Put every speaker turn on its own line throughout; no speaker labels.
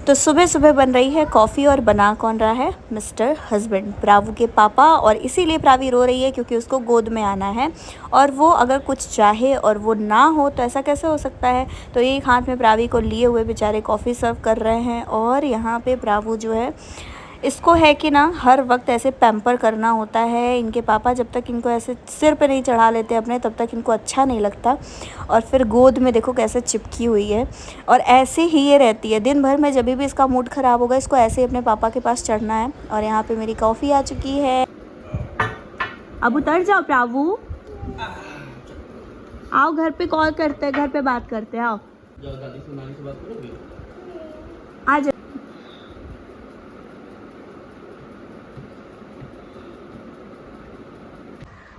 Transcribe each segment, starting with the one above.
तो सुबह सुबह बन रही है कॉफ़ी और बना कौन रहा है? मिस्टर हस्बैंड, प्रावू के पापा। और इसीलिए प्रावी रो रही है क्योंकि उसको गोद में आना है और वो अगर कुछ चाहे और वो ना हो तो ऐसा कैसे हो सकता है। तो एक हाथ में प्रावी को लिए हुए बेचारे कॉफ़ी सर्व कर रहे हैं और यहाँ पे प्रावू जो है इसको है कि ना हर वक्त ऐसे पैम्पर करना होता है। इनके पापा जब तक इनको ऐसे सिर पे नहीं चढ़ा लेते अपने तब तक इनको अच्छा नहीं लगता। और फिर गोद में देखो कैसे चिपकी हुई है और ऐसे ही ये रहती है दिन भर में। जब भी इसका मूड ख़राब होगा इसको ऐसे ही अपने पापा के पास चढ़ना है। और यहाँ पे मेरी कॉफ़ी आ चुकी है। अब उतर जाओ प्रावू, आओ घर पे कॉल करते हैं, घर पे बात करते हैं। आओ
दादी से नानी से बात करोगे?
आ जाओ।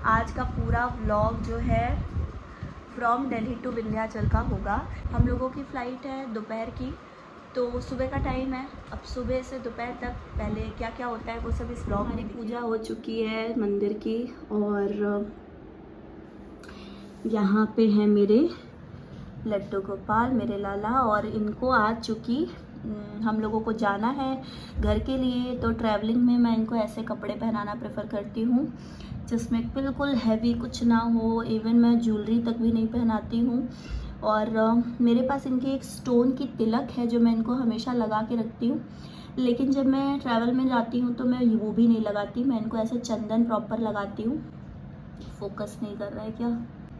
आज का पूरा व्लॉग जो है फ्रॉम दिल्ली टू विंध्याचल का होगा। हम लोगों की फ़्लाइट है दोपहर की, तो सुबह का टाइम है। अब सुबह से दोपहर तक पहले क्या क्या होता है वो सब इस व्लॉग में। पूजा हो चुकी है मंदिर की और यहाँ पे हैं मेरे लड्डू गोपाल, मेरे लाला। और इनको आज चूँकि हम लोगों को जाना है घर के लिए तो ट्रैवलिंग में मैं इनको ऐसे कपड़े पहनाना प्रेफर करती हूँ जिसमें बिल्कुल हैवी कुछ ना हो। इवन मैं ज्वेलरी तक भी नहीं पहनाती हूँ। और मेरे पास इनके एक स्टोन की तिलक है जो मैं इनको हमेशा लगा के रखती हूँ, लेकिन जब मैं ट्रैवल में जाती हूँ तो मैं वो भी नहीं लगाती। मैं इनको ऐसे चंदन प्रॉपर लगाती हूँ। फोकस नहीं कर रहा है क्या?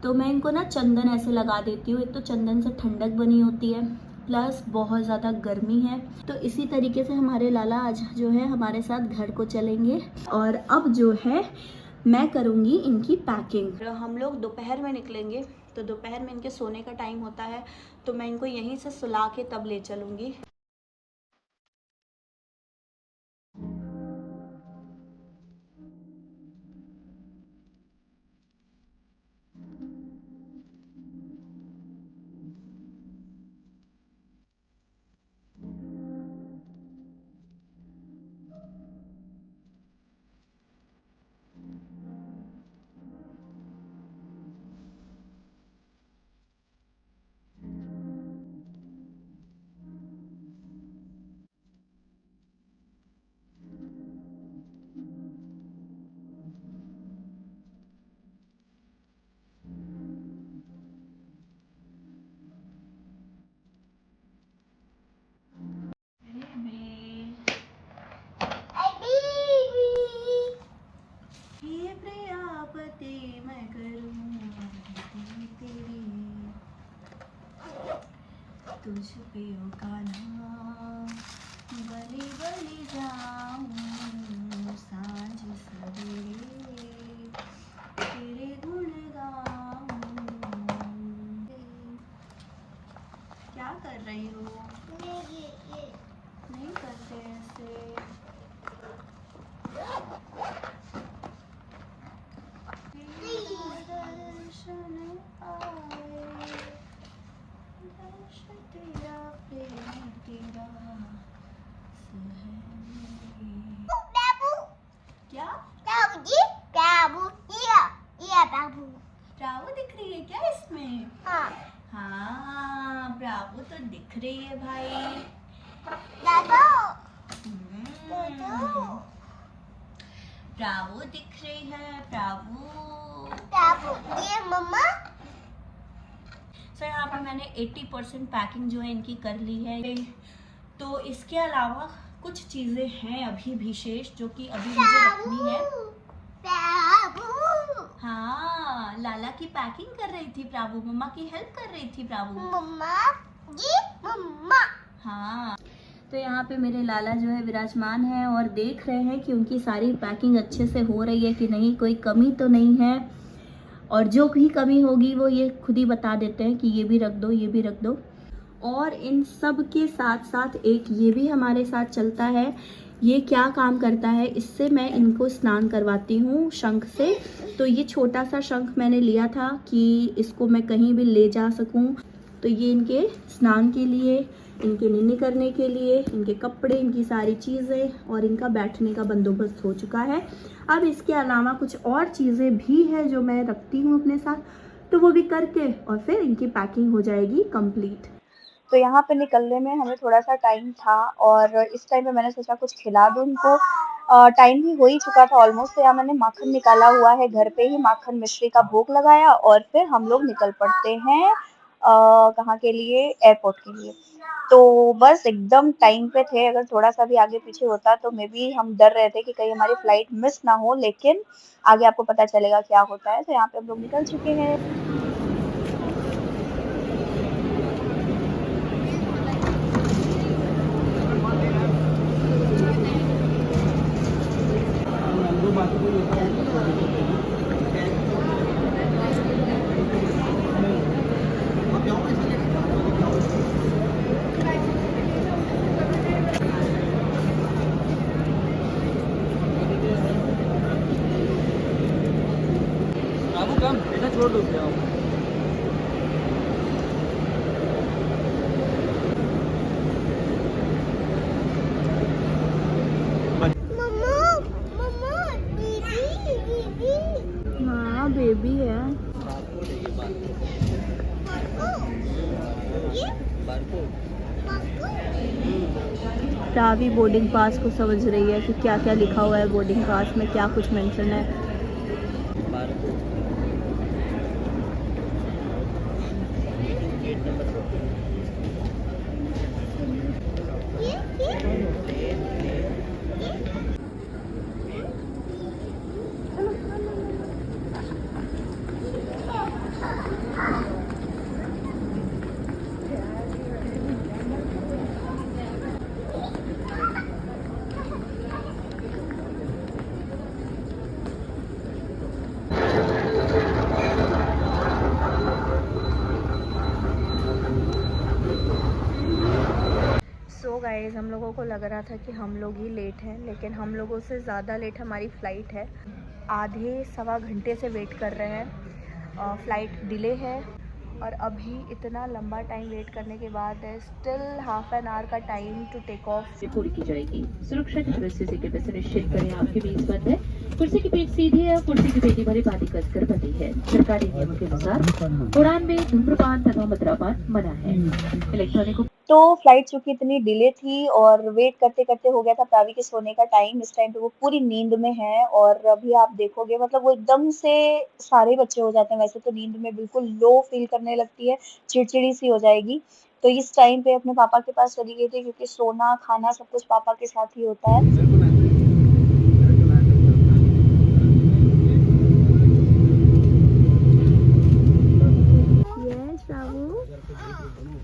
तो मैं इनको ना चंदन ऐसे लगा देती हूँ। एक तो चंदन से ठंडक बनी होती है, प्लस बहुत ज़्यादा गर्मी है। तो इसी तरीके से हमारे लाला आज जो है हमारे साथ घर को चलेंगे। और अब जो है मैं करूँगी इनकी पैकिंग। हम लोग दोपहर में निकलेंगे तो दोपहर में इनके सोने का टाइम होता है, तो मैं इनको यहीं से सुला के तब ले चलूँगी। मैं करूँ तेरी तुझ पे का नाम बलि बलि जाऊं सांझ सवेरे तेरे गुण गाऊं। क्या कर रही हो? नहीं करते ऐसे। दर्शन आए दर्श तेरा प्रेम तेरा क्या? प्रावू दिख रही है क्या इसमें? हाँ प्रावू तो दिख रही है भाई। प्रावू दिख रही है प्रावू।
ये मम्मा
सर यहाँ पे मैंने 80% पैकिंग जो है इनकी कर ली है। तो इसके अलावा कुछ चीज़ें हैं अभी भी शेष जो कि अभी मुझे रखनी है। हाँ लाला की पैकिंग कर रही थी प्रावू, मम्मा की हेल्प कर रही थी प्रावू।
मम्मा
हाँ तो यहाँ पे मेरे लाला जो है विराजमान है और देख रहे हैं कि उनकी सारी पैकिंग अच्छे से हो रही है कि नहीं, कोई कमी तो नहीं है। और जो भी कमी होगी वो ये खुद ही बता देते हैं कि ये भी रख दो, ये भी रख दो। और इन सब के साथ साथ एक ये भी हमारे साथ चलता है। ये क्या काम करता है, इससे मैं इनको स्नान करवाती हूँ शंख से। तो ये छोटा सा शंख मैंने लिया था कि इसको मैं कहीं भी ले जा सकूँ। तो ये इनके स्नान के लिए, इनके निन्नी करने के लिए, इनके कपड़े, इनकी सारी चीज़ें और इनका बैठने का बंदोबस्त हो चुका है। अब इसके अलावा कुछ और चीज़ें भी हैं जो मैं रखती हूँ अपने साथ, तो वो भी करके और फिर इनकी पैकिंग हो जाएगी कंप्लीट। तो यहाँ पे निकलने में हमें थोड़ा सा टाइम था और इस टाइम पे मैंने सोचा कुछ खिला दूँ उनको। टाइम भी हो ही चुका था ऑलमोस्ट, तो यहाँ मैंने माखन निकाला हुआ है, घर पे ही माखन मिश्री का भोग लगाया और फिर हम लोग निकल पड़ते हैं कहाँ के लिए, एयरपोर्ट के लिए। तो बस एकदम टाइम पे थे, अगर थोड़ा सा भी आगे पीछे होता तो मे बी हम डर रहे थे कि कहीं हमारी फ्लाइट मिस ना हो, लेकिन आगे आपको पता चलेगा क्या होता है। तो यहाँ पे हम लोग निकल चुके हैं।
बाबू कम बेटा छोड़ दो क्या
मम्मा मम्मा दीदी दीदी
हाँ बेबी है।
ये
रावी बोर्डिंग पास को समझ रही है कि क्या क्या लिखा हुआ है बोर्डिंग पास में, क्या कुछ मेंशन है। सो गाइस, हम लोगों को लग रहा था कि हम लोग ही लेट हैं, लेकिन हम लोगों से ज़्यादा लेट हमारी फ़्लाइट है। आधे सवा घंटे से वेट कर रहे हैं, फ़्लाइट डिले है और अभी इतना लंबा टाइम वेट करने के बाद स्टिल हाफ एन आवर का टाइम टू टेक ऑफ।
से पूरी की जाएगी। सुरक्षा की दृष्टि से कृपया सुनिश्चित करें आपकी मेज बंद है, कुर्सी की पीठ सीधी है, कुर्सी की पेटी भरी बाती कसकर बंधी है। सरकारी नियमों के अनुसार उड़ान में धूम्रपान तथा मदिरापान मना है। इलेक्ट्रॉनिक
तो फ्लाइट चूंकि इतनी डिले थी और वेट करते करते हो गया था प्रावी के सोने का टाइम, इस टाइम पे वो पूरी नींद में है और अभी आप देखोगे मतलब वो एकदम से, सारे बच्चे हो जाते हैं वैसे तो नींद में, बिल्कुल लो फील करने लगती है, चिड़चिड़ी सी हो जाएगी। तो इस टाइम पे अपने पापा के पास चली गई थी क्योंकि सोना खाना सब कुछ पापा के साथ ही होता है।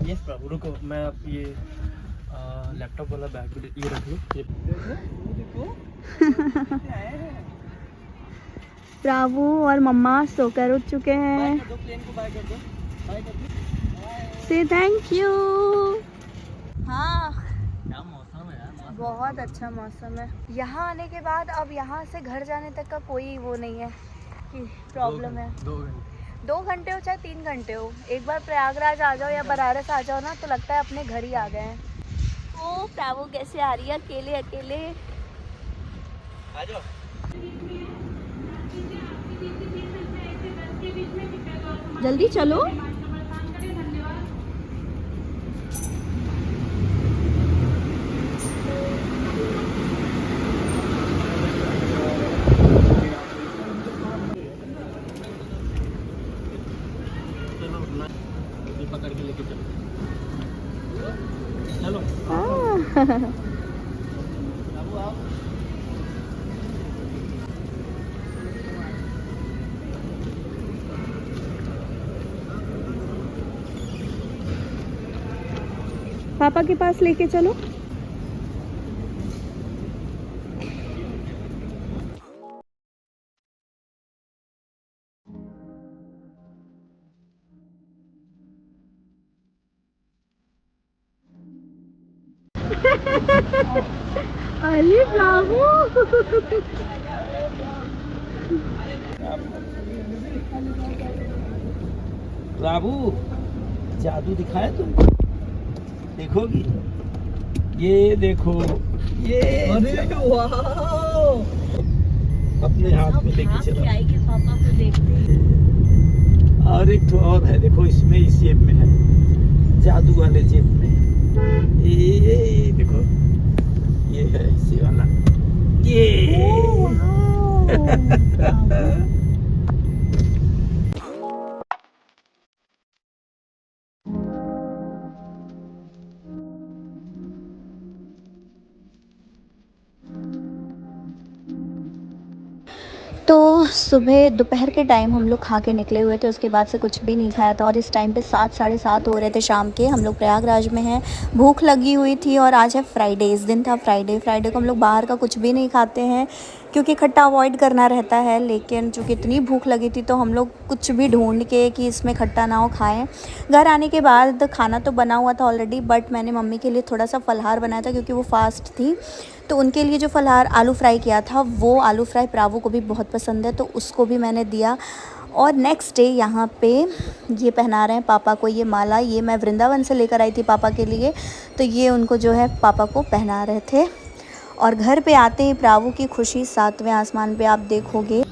यस प्रभु रुको, मैं अब ये लैपटॉप वाला बैग भी ये रख लूँ। ये देखो
प्रावू और मम्मा सोकर उठ चुके हैं।
दो प्लेन को बाय कर दो, बाय कर दो।
से थैंक यू। हाँ
क्या मौसम है यार,
बहुत अच्छा मौसम है। यहाँ आने के बाद अब यहाँ से घर जाने तक का कोई वो नहीं है कि प्रॉब्लम है। 2 घंटे हो चाहे 3 घंटे हो, एक बार प्रयागराज आ जाओ या बनारस आ जाओ ना तो लगता है अपने घर ही आ गए हैं। ओ प्रावो कैसे आ रही है अकेले अकेले।
आ जाओ।
जल्दी चलो।
पकड़ के लेके चलो चलो। बाबू आओ।
पापा के पास लेके चलो। अरे बाबू
बाबू जादू दिखाया तुम, देखोगी? ये देखो, ये अरे वाह, अपने हाथ में लेके चलो।
आएगी पापा को देखते ही।
और एक तो और है, देखो इसमें इस शेप में है,
जादू वाले जेब में। ये देखो, ये है इसी वाला, ये
तो सुबह दोपहर के टाइम हम लोग खा के निकले हुए थे, उसके बाद से कुछ भी नहीं खाया था और इस टाइम पे 7 साढ़े 7 हो रहे थे शाम के। हम लोग प्रयागराज में हैं, भूख लगी हुई थी और आज है फ्राइडे, इस दिन था फ्राइडे को हम लोग बाहर का कुछ भी नहीं खाते हैं क्योंकि खट्टा अवॉइड करना रहता है। लेकिन चूँकि इतनी भूख लगी थी तो हम लोग कुछ भी ढूंढ के कि इसमें खट्टा ना हो खाएँ। घर आने के बाद खाना तो बना हुआ था ऑलरेडी, बट मैंने मम्मी के लिए थोड़ा सा फलाहार बनाया था क्योंकि वो फास्ट थी। तो उनके लिए जो फलाहार आलू फ्राई किया था, वो आलू फ्राई प्रावू को भी बहुत पसंद है, तो उसको भी मैंने दिया। और नेक्स्ट डे यहाँ पे ये पहना रहे हैं पापा को ये माला, ये मैं वृंदावन से लेकर आई थी पापा के लिए, तो ये उनको जो है पापा को पहना रहे थे। और घर पे आते ही प्रावू की खुशी 7वें आसमान पे आप देखोगे।